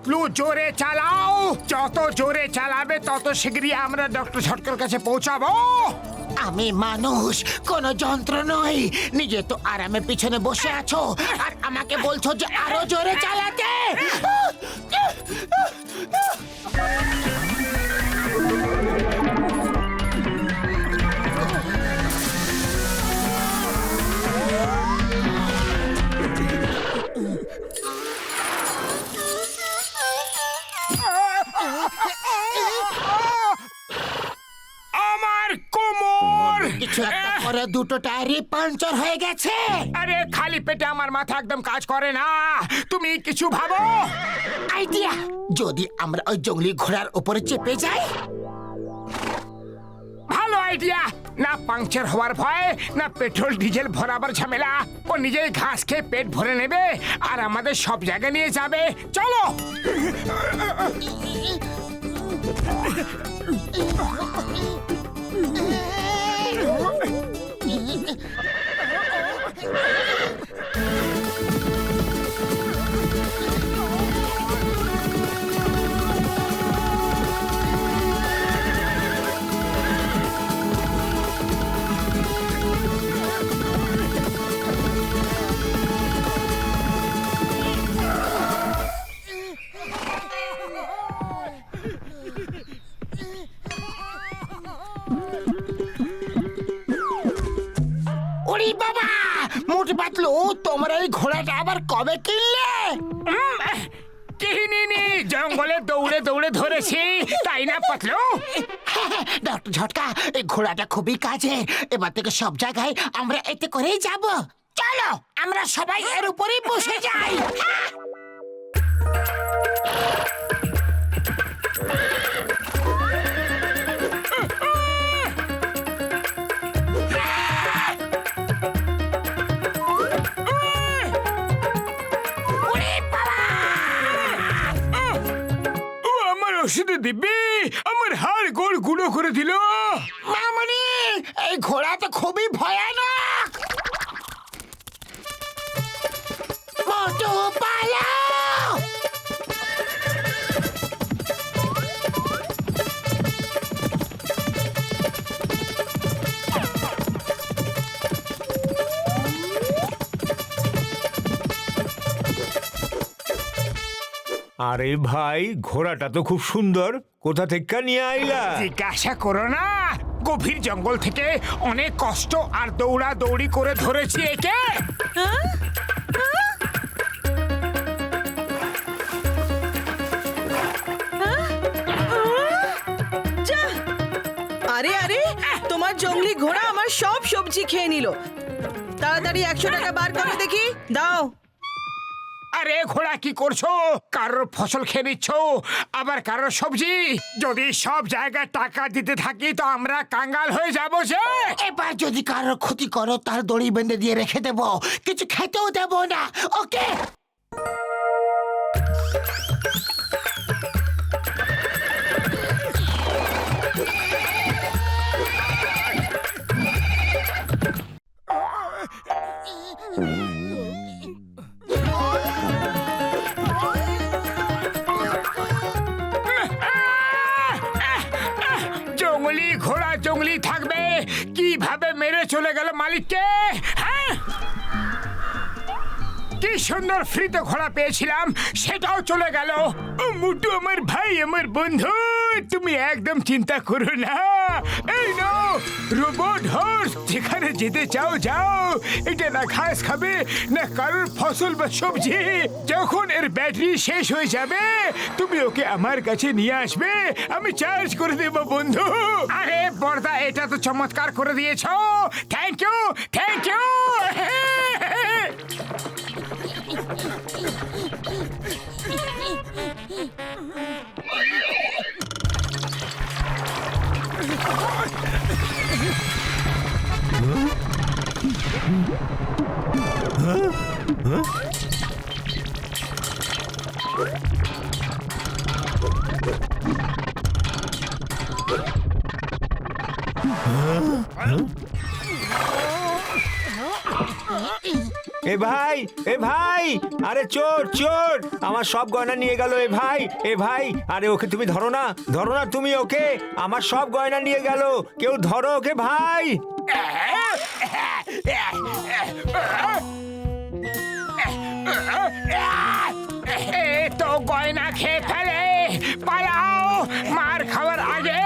পাতলু জোরে চালাও। যত জোরে চালাবে তত শীঘ্রই আমরা ডক্টর ঝটকার কাছে পৌঁছাবো। আমি মানুষ, কোনো যন্ত্র নই। নিজে তো আরামে পিছনে বসে আছো আর আমাকে বলছো যে আরো জোরে চালাতে। আমার কোমর! কিছু একটা করে দুটো টায়ারই পাঞ্চার হয়ে গেছে। আরে খালি পেটে আমার মাথা একদম কাজ করে না। তুমি কিছু ভাবো। আইডিয়া, যদি আমরা ওই জঙ্গলি ঘোড়ার উপরে চেপে যাই। ভালো আইডিয়া। না পাংচার হওয়ার ভয়, না পেট্রোল ডিজেল ভরাবার ঝামেলা। ও নিজেই ঘাস খেয়ে পেট ভরে নেবে আর আমাদের সব জায়গায় নিয়ে যাবে। চলো। ওরে বাবা, মোটে পাতলু, তোমার এই ঘোড়াটা আবার কবে কিনলে? কিনিনি, জঙ্গলে দৌড়ে দৌড়ে ধরেছি, তাই না পাতলু? ডক্টর ঝটকা, এই ঘোড়াটা খুবই কাজে। এবার থেকে সব জায়গায় আমরা এতে করেই যাব। চলো, আমরা সবাই এর উপরেই বসে যাই। ও আমার ওষুধে দিব্যি আমার হাড় গোড় গুঁড়ো করে দিল। মামনি, এই ঘোড়া তো খুবই ভয়ানক। মোটু, পালাও! আরে ভাই, ঘোড়াটা তো খুব সুন্দর। কোথা থেকে নিয়ে আইলা? জিজ্ঞাসা করো না। গভীর জঙ্গল থেকে অনেক কষ্ট আর দৌড়া দৌড়ি করে ধরেছি একে। আরে আরে, তোমার জঙ্গলি ঘোড়া আমার সব সবজি খেয়ে নিল। তাড়াতাড়ি 100 টাকা বার করে দেখি, দাও। আরে ঘোড়া, কি করছো? কারোর ফসল খেয়ে নিচ্ছ, আবার কারোর সবজি। যদি সব জায়গায় টাকা দিতে থাকি তো আমরা কাঙ্গাল হয়ে যাবো যে। এবার যদি কারোর ক্ষতি করো তার দড়ি বেঁধে দিয়ে রেখে দেব, কিছু খেতেও দেব না। ওকে? জঙ্গলি ঘোড়া জঙ্গলি থাকবে, কিভাবে মেরে চলে গেল মালিককে? হ্যাঁ, কি সুন্দর ফ্রিতে ঘোড়া পেয়েছিলাম, সেটাও চলে গেল। মুটু আমার ভাই, আমার বন্ধু, তুমি একদম চিন্তা করো না। এই নাও রোবট হর্স, যেখানে যেতে চাও যাও। এটা না ঘাস খাবে, না কারোর ফসল বা সবজি। যখন এর ব্যাটারি শেষ হয়ে যাবে তুমি ওকে আমার কাছে নিয়ে আসবে, আমি চার্জ করে দেব বন্ধু। আরে বর্দা, এটা তো চমৎকার করে দিয়েছো। Thank you, thank you. এ ভাই, এ ভাই, আরে চোর চোর, আমার সব গয়না নিয়ে গেল। এ ভাই, এ ভাই, আরে ওকে তুমি ধরো না তুমি ওকে, আমার সব গয়না নিয়ে গেল। কেউ ধরো ওকে ভাই। এ তো গয়না খেয়ে ফেলে, পালাও মার খাওয়ার আগে।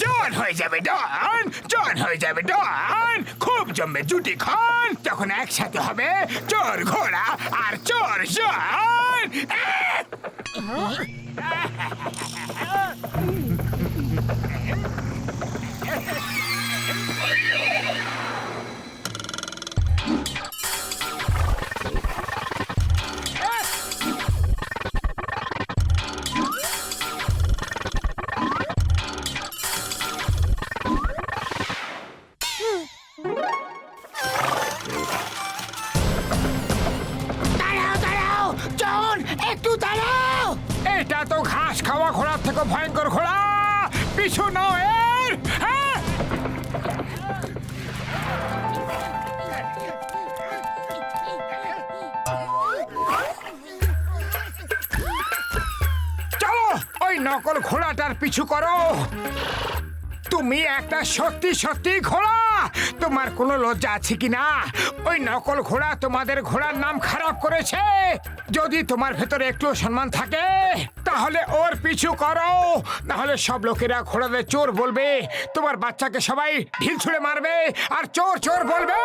জন হয়ে যাবে ডন, জন হয়ে যাবে ডন, খুব জমবে জুটি খন যখন একসাথে হবে চোর ঘোড়া আর চোর জন। দাঁড়াও দাঁড়াও জন, একটু দাঁড়াও। এটা তো ঘাস খাওয়া ঘোড়ার থেকে ভয়ঙ্কর ঘোড়া, পিছু নাও এর। হ্যাঁ? চলো ওই নকল ঘোড়াটার পিছু করো। তুমি একটা সত্যি সত্যি ঘোড়া, তোমার কোনো লজ্জা আছে কিনা? ওই নকল ঘোড়া তোমাদের ঘোড়ার নাম খারাপ করেছে। যদি তোমার ভেতরে একটু সম্মান থাকে তাহলে ওর পিছু করো, নাহলে সব লোকেরা ঘোড়াদের চোর বলবে, তোমার বাচ্চাকে সবাই ঢিল ছুঁড়ে মারবে আর চোর চোর বলবে।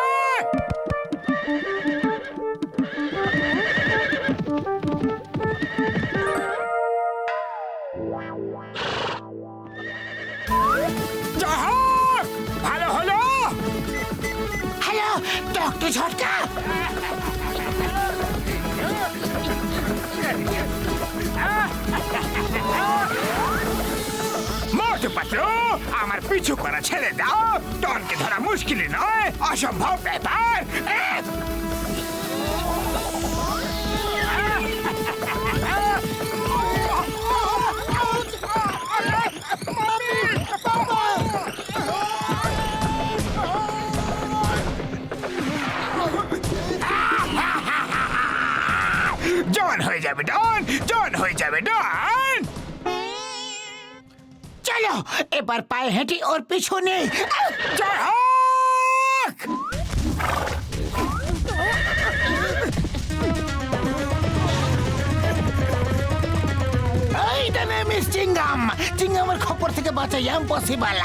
যা হোক, ভালো হলো। হ্যালো ডক্টর ঝটকা। মোটু পাতলু, আমার পিছু করা ছেড়ে দাও। ডনকে ধরা মুশকিল নয়, অসম্ভব ব্যাপার। জন হয়ে যাবে ডন, জন হয়ে যাবে ডন। চলো এবার পায়ে হেঁটে ওর পিছনে। জয় হোক। এইটা নেই মিস চিংগাম, চিংগামের খপর থেকে বাঁচা ইম্পসিবল,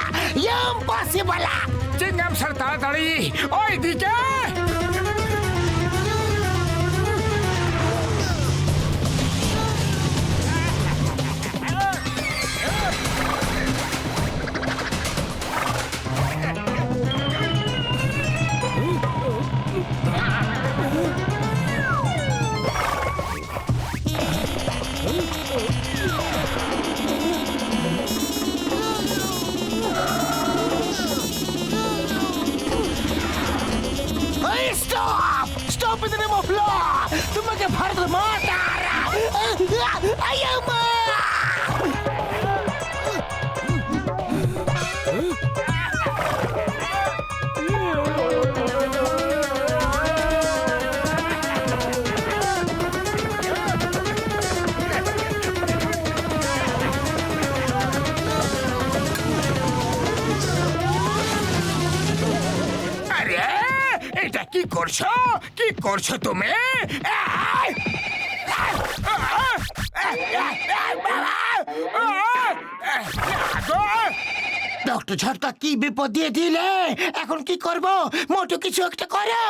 ইম্পসিবল। চিংগাম স্যার তাড়াতাড়ি ওই দিকে। Stop, stop in the name of law. তোমাকে ভারত মাতার আয়ামা। আরে এটা কি করছো, কি করছো তুমি? ডক্টর ঝটকা কি বিপদ দিয়ে দিলে, এখন কি করব? মোটু কিছু একটা করো।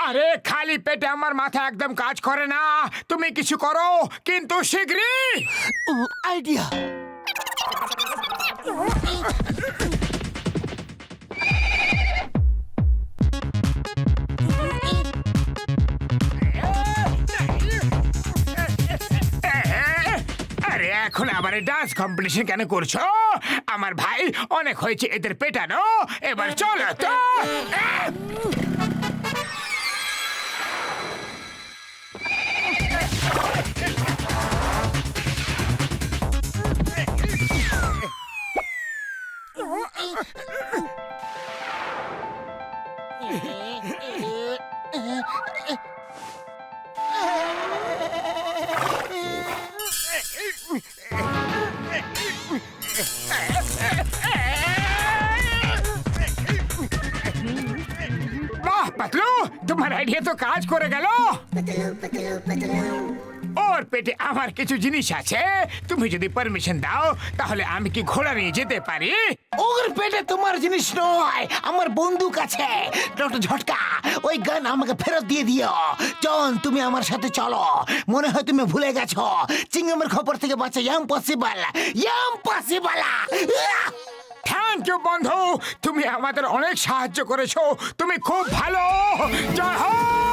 আরে খালি পেটে আমার মাথা একদম কাজ করে না, তুমি কিছু করো কিন্তু শীঘ্রই। আইডিয়া। আরে এখন আবার ডান্স কম্পিটিশন কেন করছো? আমার ভাই অনেক হয়েছে এদের পেটানো, এবার চলো তো। বাহ পাতলু, তোমার আইডিয়া তো কাজ করে গেল। ওর পেটে আমার কিছু জিনিস আছে, তুমি যদি পারমিশন দাও তাহলে আমি কি ঘোড়া নিয়ে যেতে পারি? ওর পেটে তোমার জিনিস নয়, আমার বন্দুক আছে। ডক্টর ঝটকা, ওই গান আমাকে ফেরত দিয়ে দিও। জন, তুমি আমার সাথে চলো। মনে হয় তুমি ভুলে গেছো, চিংগামের খবর থেকে বাঁচা ইম্পসিবল, ইম্পসিবল। থ্যাংক ইউ বন্ধু, তুমি আমাদের অনেক সাহায্য করেছো, তুমি খুব ভালো। জয় হোক।